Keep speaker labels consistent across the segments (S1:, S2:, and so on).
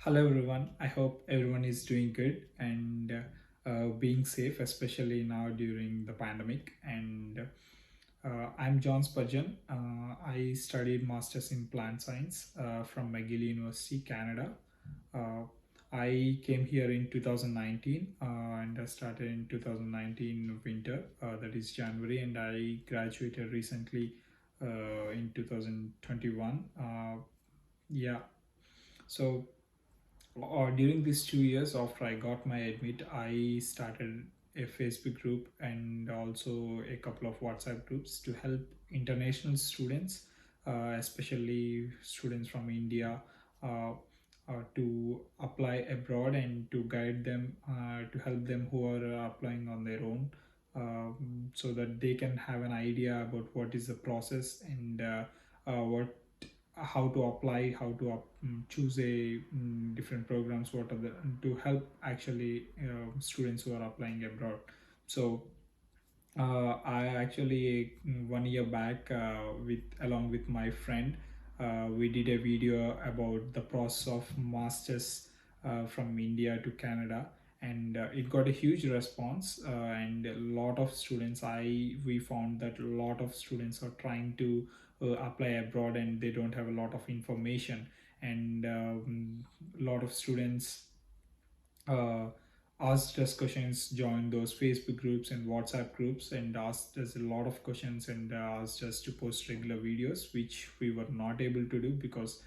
S1: Hello everyone. I hope everyone is doing good and being safe, especially now during the pandemic. And I'm John Spurgeon. I studied masters in plant science from McGill University, Canada. Uh, I came here in 2019 and I started in 2019 winter, that is January, and I graduated recently in 2021. Yeah, so during these 2 years after I got my admit, I started a Facebook group and also a couple of WhatsApp groups to help international students, especially students from India, uh, to apply abroad and to guide them, to help them who are applying on their own, so that they can have an idea about what is the process and what how to apply, how to choose a different programs, what are the to help actually students who are applying abroad. So I actually 1 year back with along with my friend, we did a video about the process of masters from India to Canada, and it got a huge response. And a lot of students, I we found that a lot of students are trying to apply abroad and they don't have a lot of information, and a lot of students uh, asked us questions, joined those Facebook groups and WhatsApp groups, and asked us a lot of questions and asked us to post regular videos, which we were not able to do because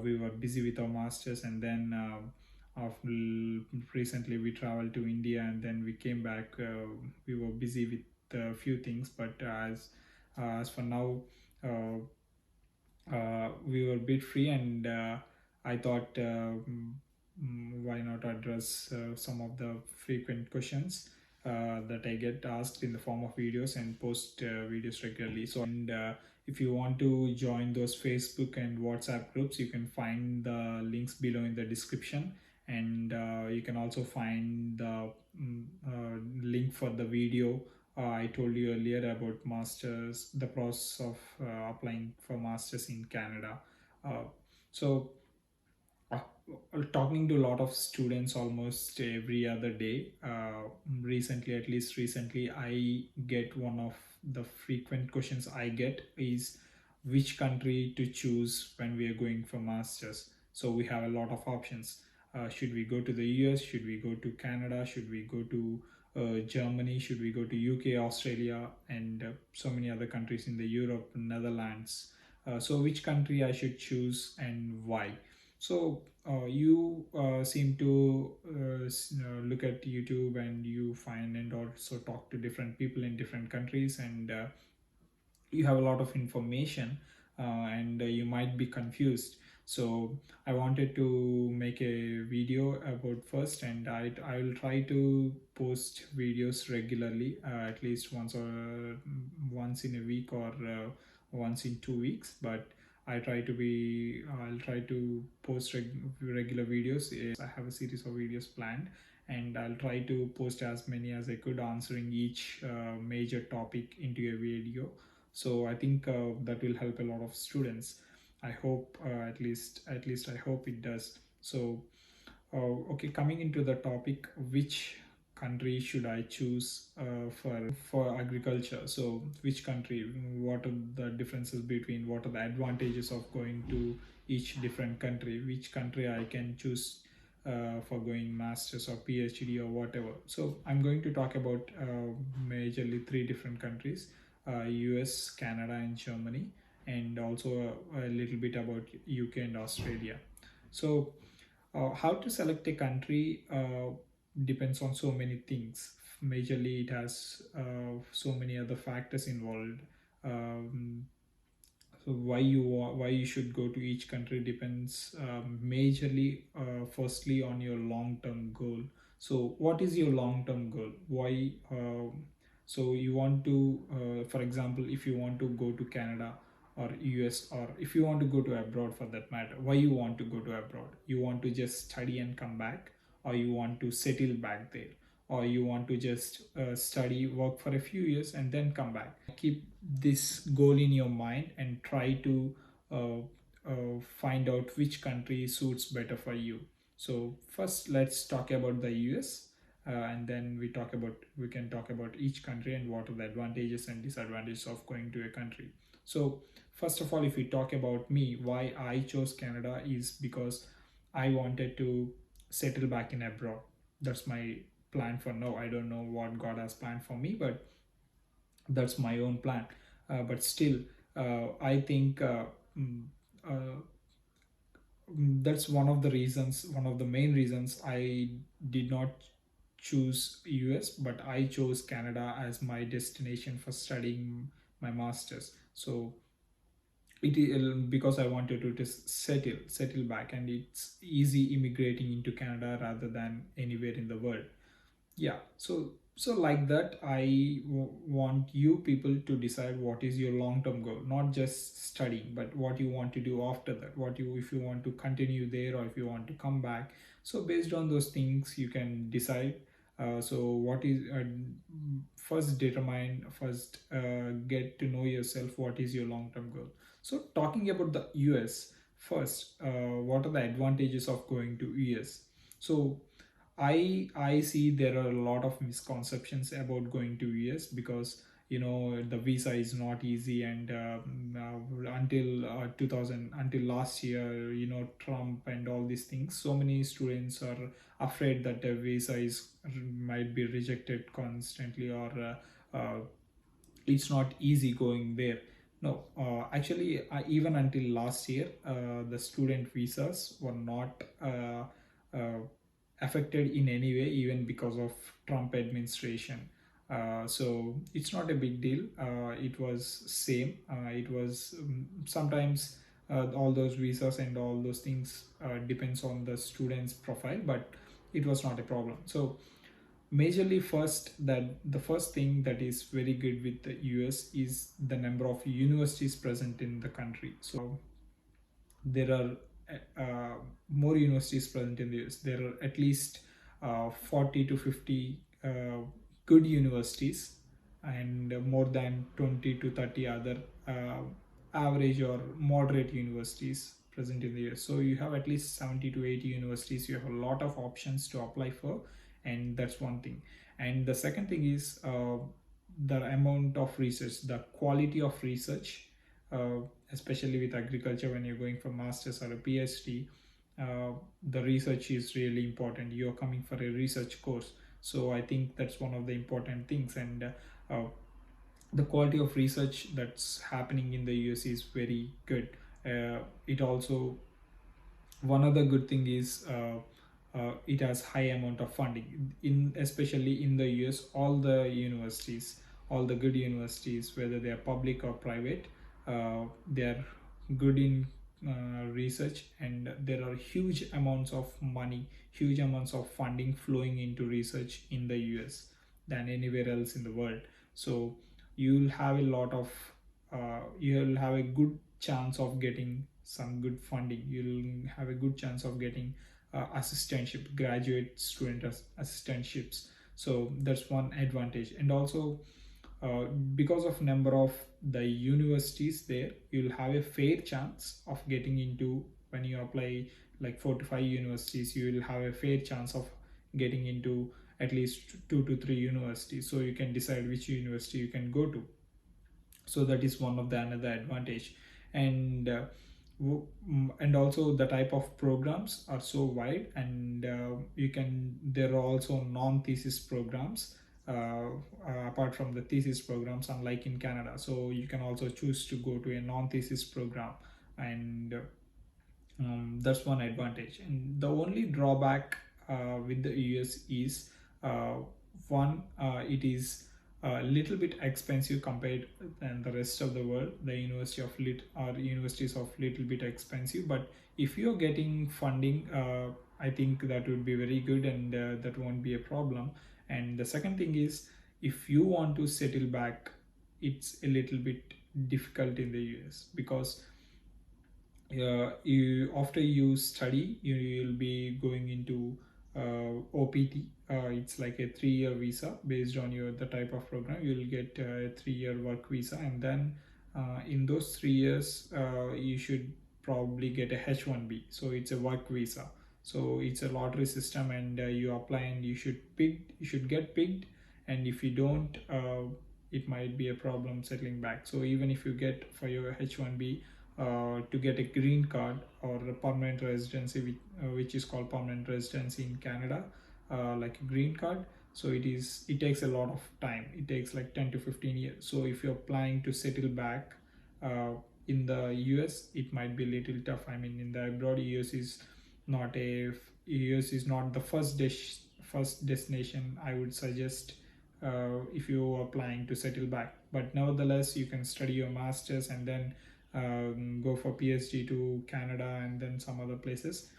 S1: we were busy with our masters. And then recently we traveled to India and then we came back. We were busy with a few things, but as for now. We were a bit free, and I thought, why not address some of the frequent questions that I get asked in the form of videos and post videos regularly. So, and if you want to join those Facebook and WhatsApp groups, you can find the links below in the description, and you can also find the link for the video I told you earlier about masters, the process of applying for masters in Canada. Uh, so, uh, talking to a lot of students almost every other day. Recently, at least recently, I get one of the frequent questions I get is which country to choose when we are going for masters. So we have a lot of options. Should we go to the US? Should we go to Canada? Should we go to Germany? Should we go to UK, Australia, and so many other countries in the Europe, Netherlands? So which country I should choose and why? So you seem to look at YouTube and you find and also talk to different people in different countries, and you have a lot of information, and you might be confused. So I wanted to make a video about first, and I will try to post videos regularly, at least once in a week or once in 2 weeks. But I'll try to post regular videos. I have a series of videos planned, and I'll try to post as many as I could, answering each major topic into a video. So I think that will help a lot of students. I hope, at least I hope it does. So okay, coming into the topic, which country should I choose for agriculture? So which country, what are the differences between, what are the advantages of going to each different country, which country I can choose for going masters or PhD or whatever. So I'm going to talk about majorly three different countries: US, Canada, and Germany, and also a little bit about UK and Australia. So how to select a country depends on so many things. Majorly, it has so many other factors involved. Um, so why you should go to each country depends majorly, firstly, on your long term goal. So what is your long term goal? Why? So you want to, for example, if you want to go to Canada or US, or if you want to go to abroad for that matter, why you want to go to abroad? You want to just study and come back, or you want to settle back there, or you want to just study, work for a few years and then come back? Keep this goal in your mind and try to find out which country suits better for you. So first, let's talk about the US, and then we can talk about each country and what are the advantages and disadvantages of going to a country. So first of all, if we talk about me, why I chose Canada is because I wanted to settle back in abroad. That's my plan for now. I don't know what God has planned for me, but that's my own plan. But still, I think mm, uh, that's one of the main reasons I did not choose US, but I chose Canada as my destination for studying my masters. So because I wanted to just settle back, and it's easy immigrating into Canada rather than anywhere in the world. Yeah, so like that, want you people to decide what is your long term goal, not just studying, but what you want to do after that, what you if you want to continue there or if you want to come back. So based on those things you can decide. So what is first determine first get to know yourself what is your long term goal. So talking about the US first, what are the advantages of going to US? So I see there are a lot of misconceptions about going to US because the visa is not easy, and until 2000 until last year, Trump and all these things, so many students are afraid that the visa is might be rejected constantly, or it's not easy going there. No, actually, even until last year, the student visas were not uh, affected in any way, even because of Trump administration. So it's not a big deal. It was same. It was sometimes all those visas and all those things depends on the student's profile, but it was not a problem. So majorly, the first thing that is very good with the US is the number of universities present in the country. So there are more universities present in the US. There are at least 40 to 50 good universities, and more than 20 to 30 other average or moderate universities present in the US. So you have at least 70 to 80 universities. You have a lot of options to apply for, and that's one thing. And the second thing is the amount of research, the quality of research, uh, especially with agriculture. When you're going for masters or a PhD, uh, the research is really important. You're coming for a research course, so I think that's one of the important things. And the quality of research that's happening in the US is very good. It also One other good thing is it has high amount of funding, in especially in the US. All the universities, all the good universities, whether they are public or private, they are good in research, and there are huge amounts of money, huge amounts of funding flowing into research in the US than anywhere else in the world. So you'll have a lot of you'll have a good chance of getting some good funding. You'll have a good chance of getting assistantship, graduate student assistantships. So that's one advantage. And also, because of number of the universities there, you'll have a fair chance of getting into, when you apply like 4 to 5 universities, you will have a fair chance of getting into at least 2 to 3 universities, so you can decide which university you can go to. So that is one of the another advantage. And and also the type of programs are so wide, and you can there are also non-thesis programs, apart from the thesis programs, unlike in Canada. So you can also choose to go to a non-thesis program, and that's one advantage. And the only drawback with the US is uh, one, it is a little bit expensive compared than the rest of the world. The university of lit or universities of little bit expensive, but if you're getting funding, I think that would be very good, and that won't be a problem. And the second thing is, if you want to settle back, it's a little bit difficult in the US, because you after you study, you'll be going into OPT. It's like a 3-year visa. Based on your the type of program, you'll get a 3-year work visa, and then in those 3 years you should probably get a H1B. So it's a work visa. So it's a lottery system, and you apply and you should get picked. And if you don't, it might be a problem settling back. So even if you get for your H1B, to get a green card or a permanent residency, which is called permanent residency in Canada, like a green card. So it takes a lot of time. It takes like 10 to 15 years. So if you're planning to settle back uh, in the US, it might be a little tough. I mean, in the abroad, not a US is not the first destination I would suggest if you are planning to settle back. But nevertheless, you can study your masters and then go for PhD to Canada and then some other places,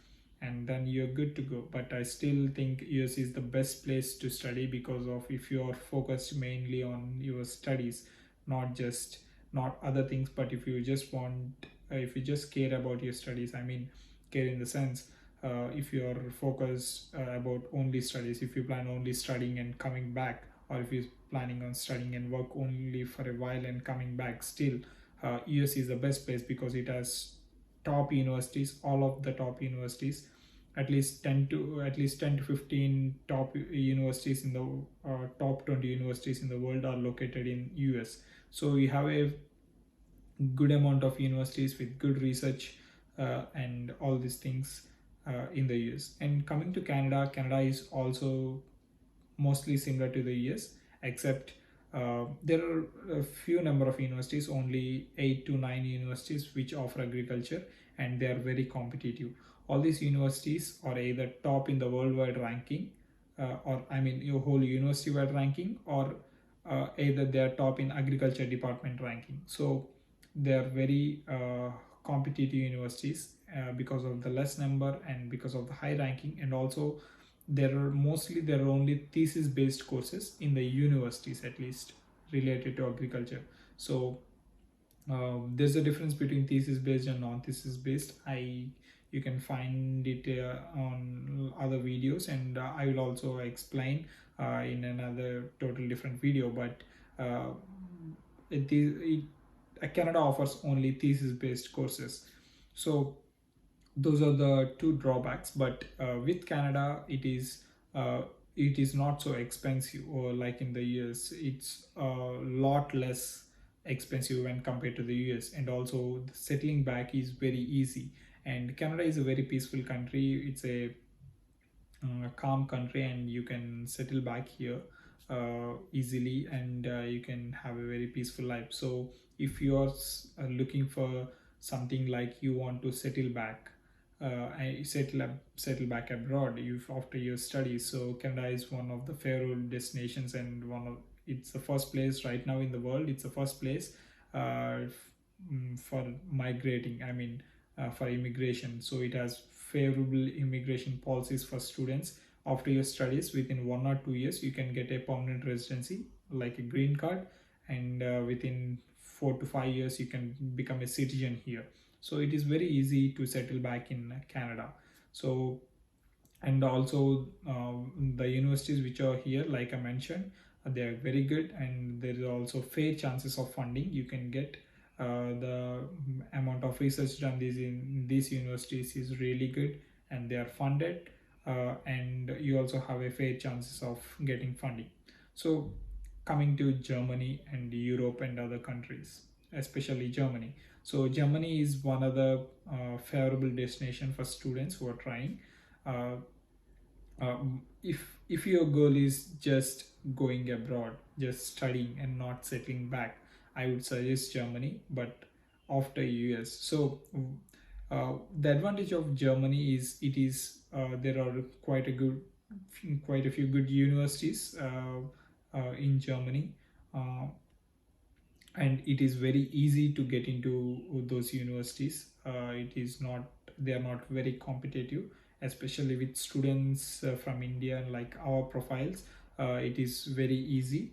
S1: and then you're good to go. But I still think US is the best place to study, because of if you are focused mainly on your studies, not just not other things. But if you just want, if you just care about your studies, I mean, care in the sense, if you are focused about only studies, if you plan only studying and coming back, or if you're planning on studying and work only for a while and coming back, still US is the best place, because it has top universities, all of the top universities, at least 10 to 15 top universities in the top 20 universities in the world are located in US. So we have a good amount of universities with good research and all these things in the US. And coming to Canada, Canada is also mostly similar to the US, except there are a few number of universities, only 8 to 9 universities which offer agriculture, and they are very competitive. All these universities are either top in the worldwide ranking, or I mean your whole university wide ranking, or either they are top in agriculture department ranking. So they are very competitive universities because of the less number and because of the high ranking. And also there are only thesis based courses in the universities, at least related to agriculture. So there's a difference between thesis based and non thesis based. You can find it on other videos, and I will also explain in another total different video. But uh, Canada offers only thesis based courses. So those are the two drawbacks. But with Canada, uh, it is not so expensive, or like in the US it's a lot less expensive when compared to the US. And also the settling back is very easy, and Canada is a very peaceful country. It's a calm country, and you can settle back here easily, and you can have a very peaceful life. So if you are looking for something like you want to settle back, settle back abroad if after your studies, so Canada is one of the favorable destinations, and it's the first place right now in the world. It's the first place for migrating, I mean, for immigration. So it has favorable immigration policies for students. After your studies, within 1 or 2 years, you can get a permanent residency like a green card, and within 4 to 5 years, you can become a citizen here. So it is very easy to settle back in Canada. So, and also the universities which are here, like I mentioned, they are very good, and there is also fair chances of funding. You can get the amount of research done in these universities is really good, and they are funded, and you also have a fair chances of getting funding. So coming to Germany and Europe and other countries, especially Germany. So Germany is one of the favorable destination for students who are trying. Uh, if your goal is just going abroad, just studying and not settling back, I would suggest Germany. But after US, so the advantage of Germany is it is there are quite a few good universities in Germany, uh, and it is very easy to get into those universities. It is not They are not very competitive, especially with students from India, like our profiles. It is very easy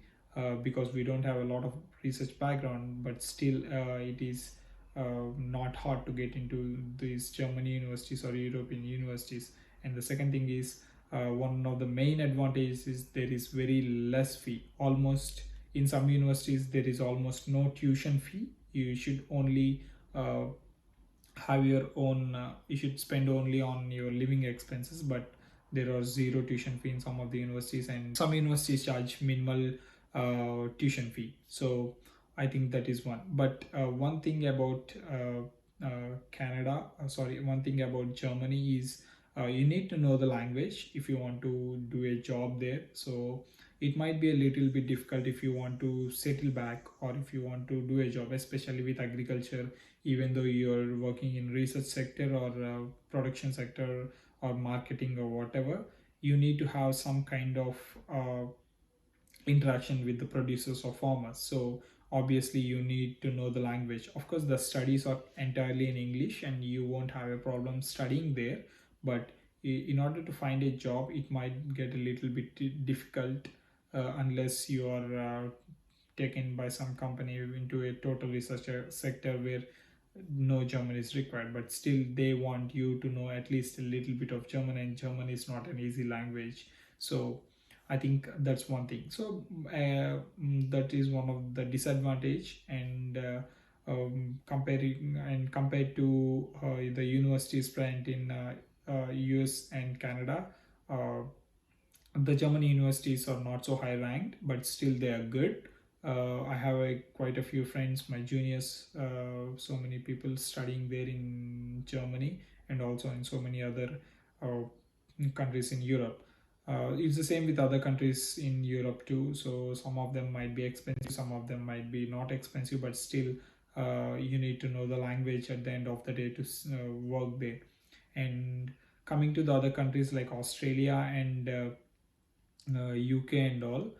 S1: because we don't have a lot of research background, but still it is not hard to get into these Germany universities or European universities. And the second thing is, one of the main advantages is there is very less fee. Almost in some universities there is almost no tuition fee. You should only uh, have your own, you should spend only on your living expenses, but there are zero tuition fee in some of the universities, and some universities charge minimal tuition fee. So I think that is one. But one thing about one thing about Germany is you need to know the language if you want to do a job there. So it might be a little bit difficult if you want to settle back, or if you want to do a job, especially with agriculture. Even though you're working in research sector, or production sector, or marketing, or whatever, you need to have some kind of uh, interaction with the producers or farmers. So obviously you need to know the language. Of course, the studies are entirely in English and you won't have a problem studying there, but in order to find a job, it might get a little bit difficult unless you are taken by some company into a total research sector where no German is required, but still they want you to know at least a little bit of German, and German is not an easy language. So I think that's one thing. So that is one of the disadvantage, and compared to the universities present in US and Canada, uh, the German universities are not so high ranked, but still they are good. I have quite a few friends, my juniors, so many people studying there in Germany, and also in so many other uh, countries in Europe. It's the same with other countries in Europe too. So some of them might be expensive, some of them might be not expensive, but still you need to know the language at the end of the day to work there. And coming to the other countries like Australia and UK and all,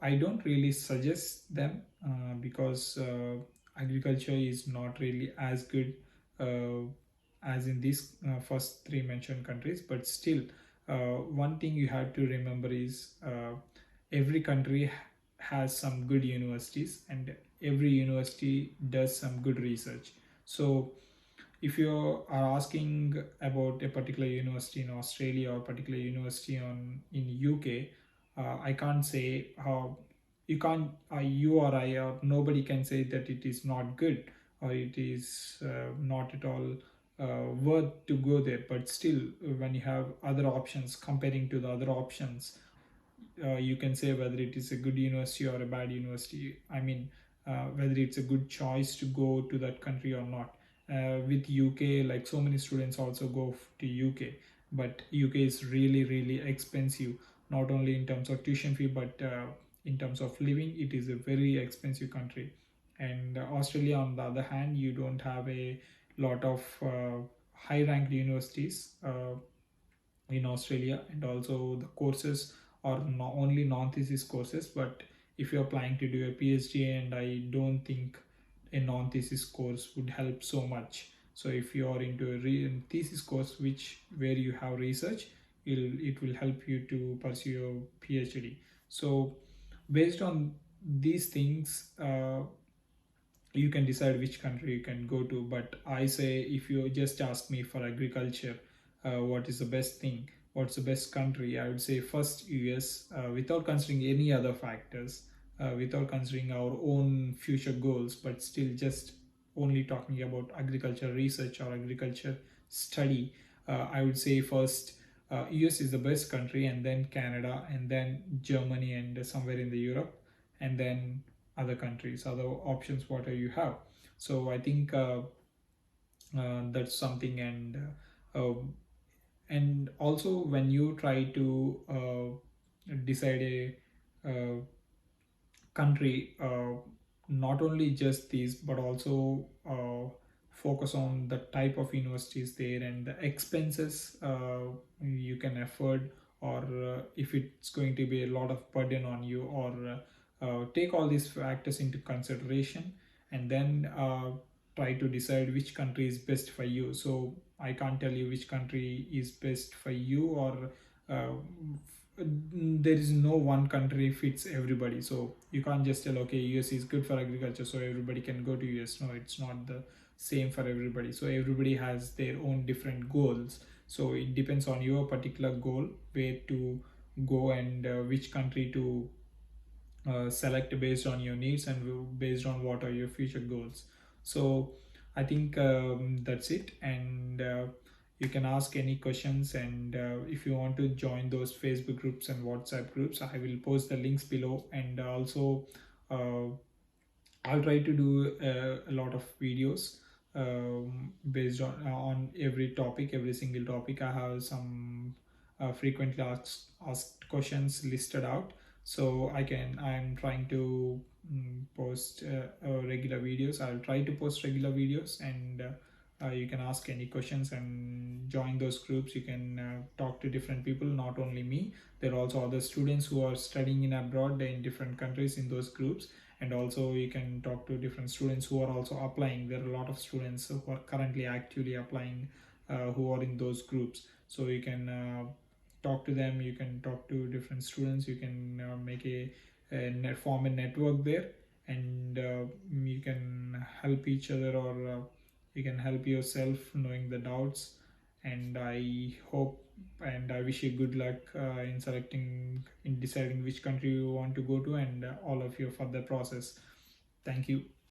S1: I don't really suggest them because agriculture is not really as good uh, as in these first three mentioned countries. But still, one thing you have to remember is every country has some good universities, and every university does some good research. So if you are asking about a particular university in Australia or particular university in UK, I can't say how you can't you or I or nobody can say that it is not good, or it is not at all worth to go there. But still, when you have other options, comparing to the other options, you can say whether it is a good university or a bad university. I mean, whether it's a good choice to go to that country or not. With UK, like so many students also go to UK, but UK is really really expensive. Not only in terms of tuition fee, but in terms of living, it is a very expensive country. And Australia, on the other hand, you don't have a lot of high ranked universities in Australia, and also the courses are not only non-thesis courses. But if you're planning to do a PhD, and I don't think a non-thesis course would help so much. So if you are into a thesis course which where you have research, it will help you to pursue your PhD. So based on these things, you can decide which country you can go to. But I say, if you just ask me for agriculture, what is the best thing, what's the best country, I would say first US, without considering any other factors, without considering our own future goals, but still just only talking about agriculture research or agriculture study. I would say first US is the best country, and then Canada, and then Germany, and somewhere in the Europe, and then other countries, other options, what do you have. So I think that's something. And also when you try to decide a country, not only just these, but also focus on the type of universities there and the expenses you can afford, or if it's going to be a lot of burden on you, or take all these factors into consideration, and then try to decide which country is best for you. So I can't tell you which country is best for you, or uh, there is no one country fits everybody. So you can't just tell, okay, US is good for agriculture, so everybody can go to US. No, it's not the same for everybody. So everybody has their own different goals. So it depends on your particular goal where to go, and which country to select based on your needs, and based on what are your future goals. So I think that's it. And you can ask any questions, and if you want to join those Facebook groups and WhatsApp groups, I will post the links below. And also uh, I'll try to do a lot of videos based on every topic, every single topic. I have some frequently asked questions listed out, so I'm trying to post regular videos. I'll try to post regular videos, and you can ask any questions and join those groups. You can talk to different people, not only me. There are also other students who are studying in abroad in different countries in those groups, and also you can talk to different students who are also applying. There are a lot of students who are currently actively applying, who are in those groups, so you can talk to them. You can talk to different students. You can make form a network there, and you can help each other, or you can help yourself knowing the doubts. And I hope and I wish you good luck in deciding which country you want to go to, and all of your further process. Thank you.